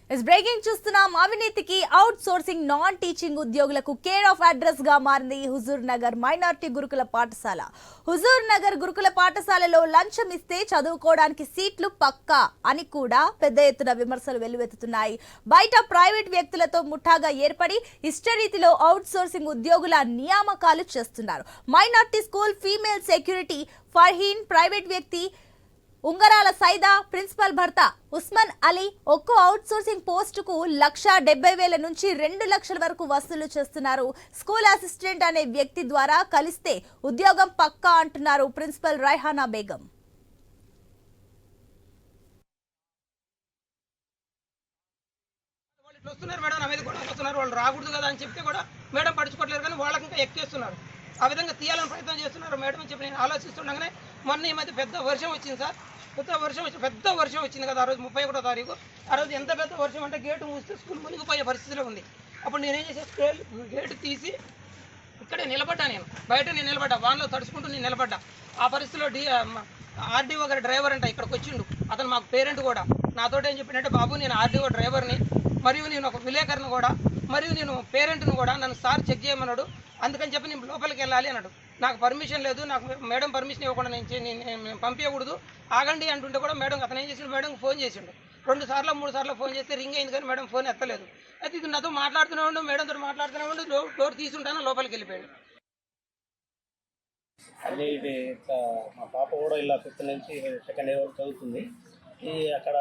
Breaking చూస్తున్నాం. అవినీతికి out sourcing non teaching ఉద్యోగులకు కేర్ ఆఫ్ అడ్రస్ గా మారింది హుజూర్ నగర్ మైనార్టీ గురుకుల పాఠశాల. హుజూర్ నగర్ గురుకుల పాఠశాలలో లంచం ఇస్తే చదువుకోవడానికి సీట్లు పక్కా అని కూడా పెద్ద ఎత్తున విమర్శలు వెల్లువెత్తుతున్నాయి. బయట ప్రైవేట్ వ్యక్తులతో ముఠాగా ఏర్పడి ఇష్టరీతిలో అవుట్ సోర్సింగ్ ఉద్యోగుల నియామకాలు చేస్తున్నారు. Minority school female security Farheen, private వ్యక్తి ఉంగరాల సైదా, ప్రిన్సిపల్ భర్త ఉస్మాన్ అలీ ఒక్కో అవుట్ సోర్సింగ్ పోస్టుకు 1,70,000 నుంచి 2 లక్షల వరకు వసూలు చేస్తున్నారు. స్కూల్ అసిస్టెంట్ అనే వ్యక్తి ద్వారా కలిస్తే ఉద్యోగం పక్కా అంటున్నారు ప్రిన్సిపల్ రైహానా బేగం. వాళ్ళు రాకూడదు కదా అని చెప్తే కూడా మేడం పడుచుకోవట్లేదు, కానీ వాళ్ళకి ఇంకా ఎక్కేస్తున్నారు. ఆ విధంగా తీయాలని ప్రయత్నం చేస్తున్నారు. మేడం అని చెప్పి నేను ఆలోచిస్తుండగానే మొన్న ఈ మధ్య పెద్ద వర్షం వచ్చింది సార్. పెద్ద వర్షం వచ్చింది కదా ఆ రోజు 31వ తారీఖు. ఆ రోజు ఎంత పెద్ద వర్షం అంటే గేటు మూస్తే స్కూల్ మునిగిపోయే పరిస్థితిలో ఉంది. అప్పుడు నేనేం చేసే గేటు తీసి ఇక్కడే నిలబడ్డా. బయట నిలబడ్డా, వాన్లో తడుచుకుంటూ నేను నిలబడ్డా. ఆ పరిస్థితిలో ఆర్డీఓ గారి డ్రైవర్ అంట ఇక్కడికి వచ్చిండు. అతను మాకు పేరెంట్ కూడా. నాతో ఏం చెప్పినట్టే, బాబు నేను ఆర్డీఓ డ్రైవర్ని, మరియు నేను ఒక విలేకరుని కూడా, మరియు నేను పేరెంట్ను కూడా, నన్ను సార్ చెక్ చేయమన్నాడు, అందుకని చెప్పి నేను లోపలికి వెళ్ళాలి అన్నాడు. నాకు పర్మిషన్ లేదు, నాకు మేడం పర్మిషన్ ఇవ్వకుండా నేను పంపించకూడదు, ఆగండి అంటుంటే కూడా మేడం అతను ఏం చేసిండు, మేడం ఫోన్ చేసిండు. 2 సార్లు 3 సార్లు ఫోన్ చేస్తే రింగ్ అయింది, కానీ మేడం ఫోన్ ఎత్తలేదు. అయితే ఇది నాతో మాట్లాడుతూనే ఉండు, మేడంతో మాట్లాడుతూనే ఉండు, డోర్ తీసుంటాను లోపలికి వెళ్ళిపోయాడు. అదే ఇది మా పాప కూడా ఇలా 5th నుంచి 2nd ఇయర్ వరకు చదువుతుంది. ఈ అక్కడ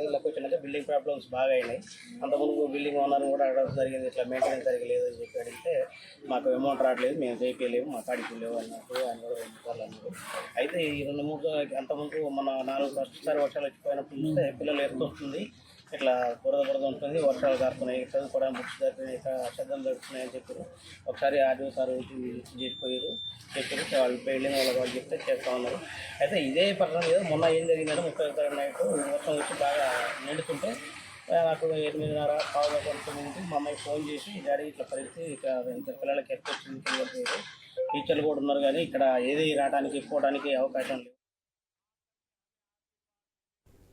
ఇళ్ళకి వచ్చినాక బిల్డింగ్ ప్రాబ్లమ్స్ బాగా అయినాయి. అంతకుముందు బిల్డింగ్ ఓనర్ కూడా అడగడం జరిగింది, ఇట్లా మెయింటెనెన్స్ సరిగ్గా లేదు అని చెప్పి అడిగితే మాకు అమౌంట్ రావట్లేదు, మేము చేయించలేము, మా కాడికి లేవు అన్నట్టు ఆయన కూడా అన్నారు. అయితే ఈ 2-3 అంతకుముందు మన 4 ఫస్ట్సారి వర్షాలు వచ్చిపోయినప్పుడు చూస్తే పిల్లలు ఎత్తుకొస్తుంది, ఇట్లా బురద ఉంటుంది, వర్షాలు కారుతున్నాయి, చదువుకోవడానికి బుక్స్ జరిగినాయి, శబ్దం జరుగుతున్నాయి అని చెప్పారు. ఒకసారి ఆర్డీఓ సార్ చేసిపోయారు, చెప్పారు వాళ్ళు బిల్డింగ్ వాళ్ళు చెప్తే చేస్తూ ఉన్నారు. అయితే ఇదే పర్సన్ ఏదో మొన్న ఏం జరిగిందంటే 31వ తారీఖు నైట్ వర్షం వచ్చి బాగా నిండుతుంటే నాకు 8:30 9 మా అమ్మాయి ఫోన్ చేసి, డాడీ ఇట్లా పరిస్థితి, ఇక ఇంత పిల్లలకి ఎక్కువ వచ్చింది, టీచర్లు కూడా ఉన్నారు, కానీ ఇక్కడ ఏది రావడానికి పోవడానికి అవకాశం లేదు.